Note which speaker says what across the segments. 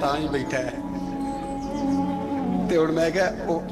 Speaker 1: ਤਾਂ ਹੀ ਬੈਠਾ ਹੈ। ਤੇ ਹੁਣ ਮੈਂ ਕਿਹਾ ਉਹ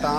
Speaker 1: ਤਾਂ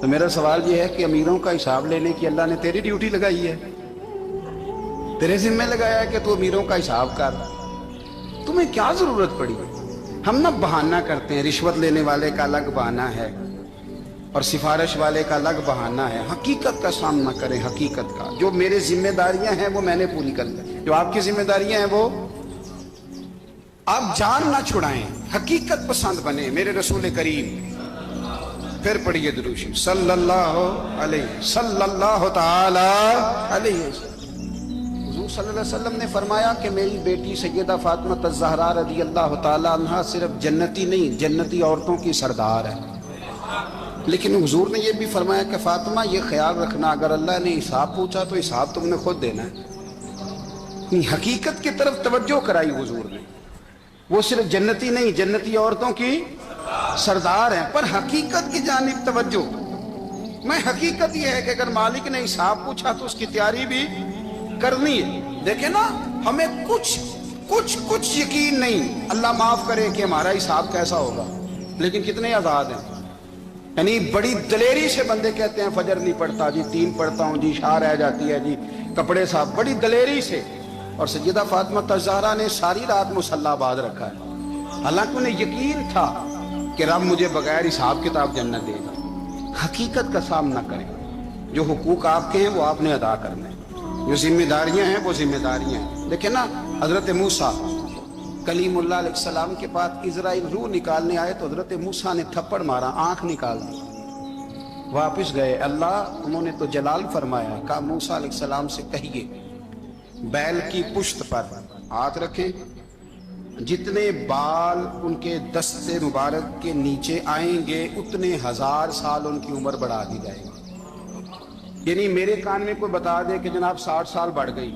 Speaker 1: تو میرا سوال یہ ہے کہ امیروں کا حساب لینے کی اللہ نے تیری ڈیوٹی لگائی ہے، تیرے ذمہ لگایا ہے کہ تو امیروں کا حساب کر، تمہیں کیا ضرورت پڑی؟ ہم نہ بہانہ کرتے ہیں، رشوت لینے والے کا الگ بہانہ ہے اور سفارش والے کا الگ بہانہ ہے۔ حقیقت کا سامنا کریں، حقیقت کا۔ جو میرے ذمہ داریاں ہیں وہ میں نے پوری کر لی، جو آپ کی ذمہ داریاں ہیں وہ آپ جان نہ چھڑائیں، حقیقت پسند بنے میرے رسول کریم۔ پھر پڑھیے درود شریف صلی اللہ تعالی علیہ وسلم۔ حضور صلی اللہ علیہ وسلم نے فرمایا کہ میری بیٹی سیدہ فاطمہ الزہرا رضی اللہ تعالی عنہا صرف جنتی نہیں، جنتی عورتوں کی سردار ہے۔ لیکن حضور نے یہ بھی فرمایا کہ فاطمہ یہ خیال رکھنا اگر اللہ نے حساب پوچھا تو حساب تم نے خود دینا ہے۔ حقیقت کی طرف توجہ کرائی حضور نے، وہ صرف جنتی نہیں، جنتی عورتوں کی سردار ہیں، پر حقیقت کی جانب توجہ۔ میں حقیقت یہ ہے کہ اگر مالک نے حساب پوچھا تو اس کی تیاری بھی کرنی ہے۔ دیکھیں نا، ہمیں کچھ یقین نہیں، اللہ معاف کرے کہ ہمارا حساب کیسا ہوگا، لیکن کتنے آزاد ہیں۔ یعنی بڑی دلیری سے بندے کہتے ہیں فجر نہیں پڑھتا جی، 3 پڑھتا ہوں جی، شاہ رہ جاتی ہے جی، کپڑے صاحب، بڑی دلیری سے۔ اور سیدہ فاطمہ الزہرا نے ساری رات مصلی باز رکھا ہے، حالانکہ انہیں یقین تھا کہ رب مجھے بغیر حساب کتاب جنت دے گا۔ حقیقت کا سامنا کریں، جو حقوق آپ کے ہیں وہ آپ نے ادا کرنے، جو ذمہ داریاں ہیں وہ ذمہ داریاں ہیں۔ دیکھیں نا، حضرت موسیٰ کلیم اللہ علیہ السلام کے پاس اسرائیل روح نکالنے آئے تو حضرت موسیٰ نے تھپڑ مارا، آنکھ نکال دی، واپس گئے۔ اللہ انہوں نے تو جلال فرمایا، کہا موسیٰ علیہ السلام سے کہیے بیل کی پشت پر ہاتھ رکھیں، جتنے بال ان کے دست مبارک کے نیچے آئیں گے اتنے 1000 سال ان کی عمر بڑھا دی جائے گی۔ یعنی میرے کان میں کوئی بتا دے کہ جناب 60 سال بڑھ گئی،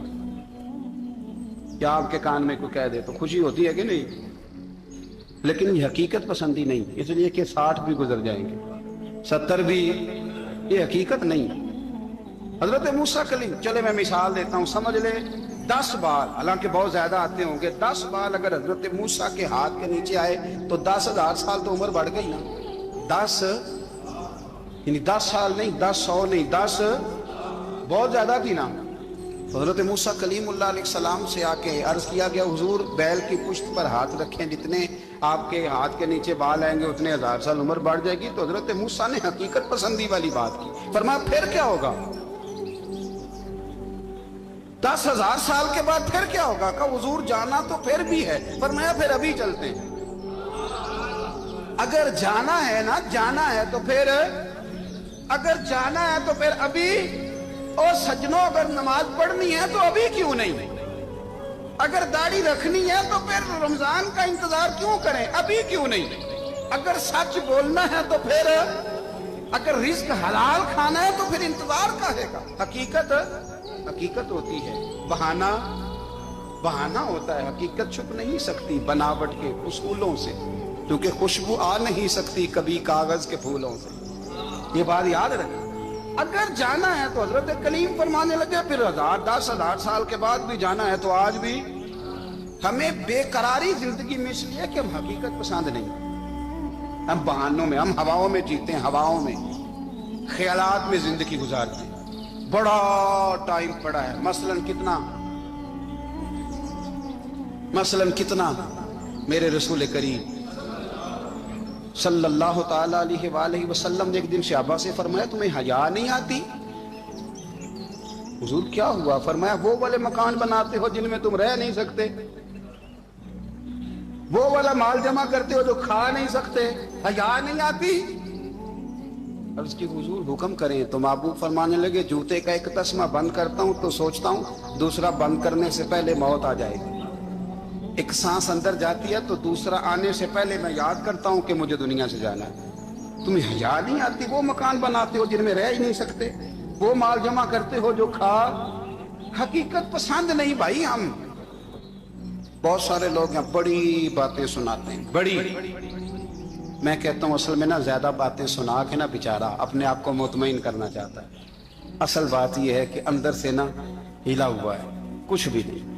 Speaker 1: کیا آپ کے کان میں کوئی کہہ دے تو خوشی ہوتی ہے کہ نہیں؟ لیکن یہ حقیقت پسندی نہیں، اس لیے کہ 60 بھی گزر جائیں گے، 70 بھی، یہ حقیقت نہیں۔ حضرت موسیٰ کلیم، چلے میں مثال دیتا ہوں، سمجھ لے 10 بال، حالانکہ بہت زیادہ آتے ہوں گے، 10 بال اگر حضرت موسیٰ کے ہاتھ کے نیچے آئے تو 10,000 سال تو عمر بڑھ گئی نا۔ 10 یعنی 10 سال نہیں، 10 100 نہیں، 10 بہت زیادہ تھی نا۔ حضرت موسیٰ کلیم اللہ علیہ السلام سے آ کے عرض کیا گیا، حضور بیل کی پشت پر ہاتھ رکھیں، جتنے آپ کے ہاتھ کے نیچے بال آئیں گے اتنے 1000 سال عمر بڑھ جائے گی۔ تو حضرت موسیٰ نے حقیقت پسندی والی بات کی، فرمایا پھر کیا ہوگا؟ 10,000 سال کے بعد پھر کیا ہوگا؟ کہ حضور جانا تو پھر بھی ہے، فرمایا پھر ابھی چلتے ہیں۔ اگر جانا ہے نا، جانا ہے تو پھر، اگر جانا ہے تو پھر ابھی، اور سجنوں اگر نماز پڑھنی ہے تو ابھی کیوں نہیں؟ اگر داڑھی رکھنی ہے تو پھر رمضان کا انتظار کیوں کریں، ابھی کیوں نہیں؟ اگر سچ بولنا ہے تو پھر، اگر رزق حلال کھانا ہے تو پھر انتظار کاہے کا؟ حقیقت ہوتی ہے، بہانہ ہوتا ہے، حقیقت چھپ نہیں سکتی بناوٹ کے اصولوں سے، کیونکہ خوشبو آ نہیں سکتی کبھی کاغذ کے پھولوں سے۔ یہ بات یاد رکھیں، اگر جانا ہے تو حضرت کلیم فرمانے لگے پھر 10,000 سال کے بعد بھی جانا ہے تو آج بھی۔ ہمیں بے قراری زندگی میں اس لیے کہ ہم حقیقت پسند نہیں، ہم بہانوں میں، ہم ہواؤں میں جیتے ہیں، ہواؤں میں، خیالات میں زندگی گزارتے ہیں۔ بڑا ٹائم پڑا ہے، مثلاً کتنا میرے رسول کریم صلی اللہ تعالی علیہ وآلہ وسلم نے ایک دن صحابہ سے فرمایا تمہیں حیا نہیں آتی؟ حضور کیا ہوا؟ فرمایا وہ والے مکان بناتے ہو جن میں تم رہ نہیں سکتے، وہ والا مال جمع کرتے ہو جو کھا نہیں سکتے، حیا نہیں آتی؟ عرض کی حضور حکم کریں تو محبوب فرمانے لگے جوتے کا ایک تسمہ بند کرتا ہوں تو سوچتا ہوں دوسرا بند کرنے سے پہلے موت آ جائے گی، ایک سانس اندر جاتی ہے تو دوسرا آنے سے پہلے میں یاد کرتا ہوں کہ مجھے دنیا سے جانا ہے۔ تمہیں حیا نہیں آتی؟ وہ مکان بناتے ہو جن میں رہ ہی نہیں سکتے، وہ مال جمع کرتے ہو جو کھا، حقیقت پسند نہیں بھائی۔ ہم بہت سارے لوگ ہیں بڑی باتیں سناتے ہیں، بڑی، میں کہتا ہوں اصل میں نا زیادہ باتیں سنا کے نا بیچارہ اپنے آپ کو مطمئن کرنا چاہتا ہے، اصل بات یہ ہے کہ اندر سے نا ہلا ہوا ہے، کچھ بھی نہیں،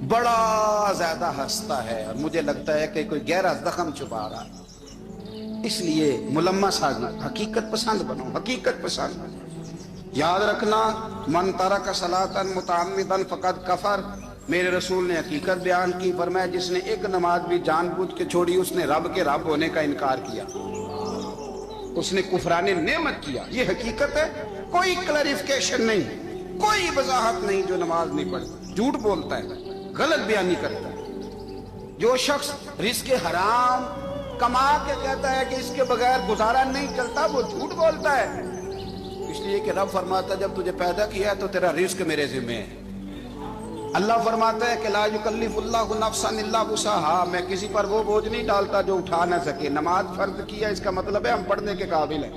Speaker 1: بڑا زیادہ ہنستا ہے اور مجھے لگتا ہے کہ کوئی گہرا زخم چھپا رہا ہے۔ اس لیے ملمہ سازی، حقیقت پسند بنو، حقیقت پسند۔ یاد رکھنا، من ترک صلاۃ متعمدا فقد کفر، میرے رسول نے حقیقت بیان کی، فرمایا جس نے ایک نماز بھی جان بوجھ کے چھوڑی اس نے رب کے رب ہونے کا انکار کیا، اس نے کفران نعمت کیا۔ یہ حقیقت ہے، کوئی کلیریفیکیشن نہیں، کوئی وضاحت نہیں۔ جو نماز نہیں پڑھتا جھوٹ بولتا ہے، غلط بیانی کرتا ہے۔ جو شخص رزق حرام کما کے کہتا ہے کہ اس کے بغیر گزارا نہیں چلتا، وہ جھوٹ بولتا ہے۔ اس لیے کہ رب فرماتا ہے جب تجھے پیدا کیا ہے تو تیرا رزق میرے ذمہ ہے۔ اللہ فرماتا ہے کہ لا یکلف اللہ نفسا الا وسعہا، میں کسی پر وہ بوجھ نہیں ڈالتا جو اٹھا نہ سکے۔ نماز فرض کیا، اس کا مطلب ہے ہم پڑھنے کے قابل ہیں۔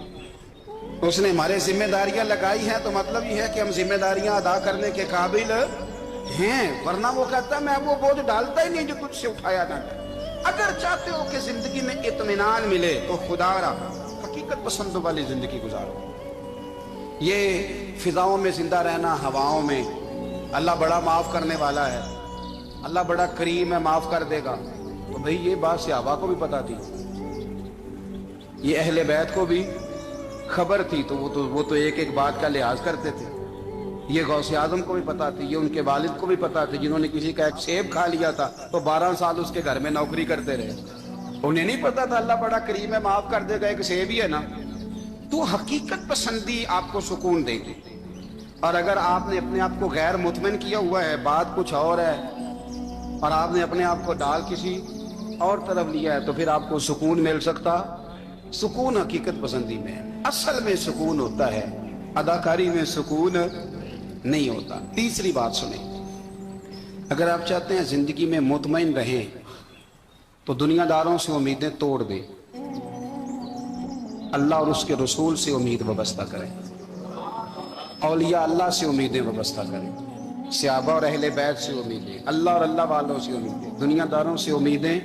Speaker 1: اس نے ہمارے ذمہ داریاں لگائی ہیں تو مطلب یہ ہے کہ ہم ذمہ داریاں ادا کرنے کے قابل ہیں، ورنہ وہ کہتا ہے میں وہ بوجھ ڈالتا ہی نہیں جو تجھ سے اٹھایا نہ جائے۔ اگر چاہتے ہو کہ زندگی میں اطمینان ملے تو خدا را حقیقت پسند والی زندگی گزارو۔ یہ فضاؤں میں زندہ رہنا، ہواؤں میں، اللہ بڑا معاف کرنے والا ہے، اللہ بڑا کریم ہے، معاف کر دے گا، تو بھئی یہ بات صحابہ کو بھی پتا تھی، یہ اہل بیت کو بھی خبر تھی، تو وہ تو ایک ایک بات کا لحاظ کرتے تھے۔ یہ غوث اعظم کو بھی پتا تھی، یہ ان کے والد کو بھی پتا تھی، جنہوں نے کسی کا ایک سیب کھا لیا تھا تو 12 سال اس کے گھر میں نوکری کرتے رہے۔ انہیں نہیں پتا تھا اللہ بڑا کریم ہے، معاف کر دے گا، ایک سیب ہی ہے نا۔ تو حقیقت پسندی آپ کو سکون دے گی، اور اگر آپ نے اپنے آپ کو غیر مطمئن کیا ہوا ہے، بات کچھ اور ہے، اور آپ نے اپنے آپ کو ڈال کسی اور طرف لیا ہے، تو پھر آپ کو سکون مل سکتا؟ سکون حقیقت پسندی میں، اصل میں سکون ہوتا ہے، اداکاری میں سکون نہیں ہوتا۔ تیسری بات سنیں، اگر آپ چاہتے ہیں زندگی میں مطمئن رہیں تو دنیا داروں سے امیدیں توڑ دیں، اللہ اور اس کے رسول سے امید وابستہ کریں، اولیاء اللہ سے امیدیں وابستہ کریں، صحابہ اور اہل بیت سے امیدیں، اللہ اور اللہ والوں سے امیدیں، دنیا داروں سے امیدیں